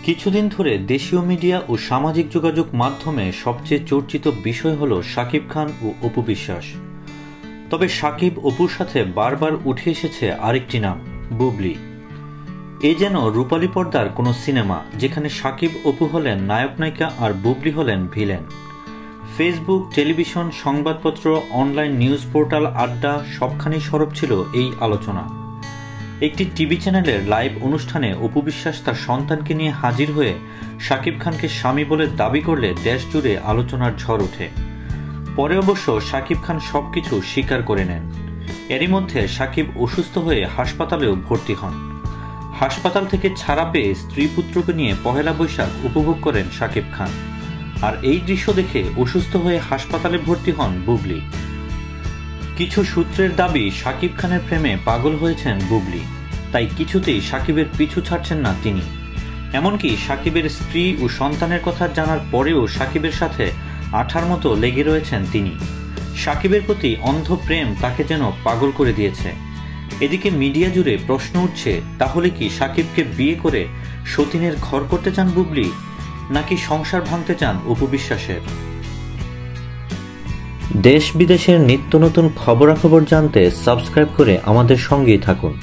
কিছুদিন ধরে দেশীয় মিডিয়া ও সামাজিক যোগাযোগ মাধ্যমে সবচেয়ে চর্চিত বিষয় হলো শাকিব খান ও অপু বিশ্বাস। তবে শাকিব অপুর সাথে বারবার উঠে এসেছে আরেকটি নাম, বুবলি। এ যেন রূপালী পর্দার কোনো সিনেমা, যেখানে শাকিব অপু হলেন নায়ক নায়িকা আর বুবলি হলেন ভিলেন। ফেসবুক, টেলিভিশন, সংবাদপত্র, অনলাইন নিউজ পোর্টাল, আড্ডা সবখানেই সরব ছিল এই আলোচনা। একটি টিভি চ্যানেলের লাইভ অনুষ্ঠানে অপু বিশ্বাস তার সন্তানকে নিয়ে হাজির হয়ে শাকিব খানকে স্বামী বলে দাবি করলে দেশ জুড়ে আলোচনার ঝড় ওঠে। পরে অবশ্য শাকিব খান সবকিছু স্বীকার করে নেন। এরই মধ্যে শাকিব অসুস্থ হয়ে হাসপাতালেও ভর্তি হন। হাসপাতাল থেকে ছাড়া পেয়ে স্ত্রী পুত্রকে নিয়ে পহেলা বৈশাখ উপভোগ করেন শাকিব খান। আর এই দৃশ্য দেখে অসুস্থ হয়ে হাসপাতালে ভর্তি হন বুবলি। কিছু সূত্রের দাবি, শাকিব খানের প্রেমে পাগল হয়েছেন বুবলি, তাই কিছুতেই শাকিবের পিছু ছাড়ছেন না তিনি। এমনকি শাকিবের স্ত্রী ও সন্তানের কথা জানার পরেও শাকিবের সাথে আঠার মতো লেগে রয়েছেন তিনি। শাকিবের প্রতি অন্ধ প্রেম তাকে যেন পাগল করে দিয়েছে। এদিকে মিডিয়া জুড়ে প্রশ্ন উঠছে, তাহলে কি শাকিবকে বিয়ে করে সতীনের ঘর করতে চান বুবলি, নাকি সংসার ভাঙতে চান অপু বিশ্বাসের? দেশ বিদেশের নিত্য নতুন খবরাখবর জানতে সাবস্ক্রাইব করে আমাদের সঙ্গেই থাকুন।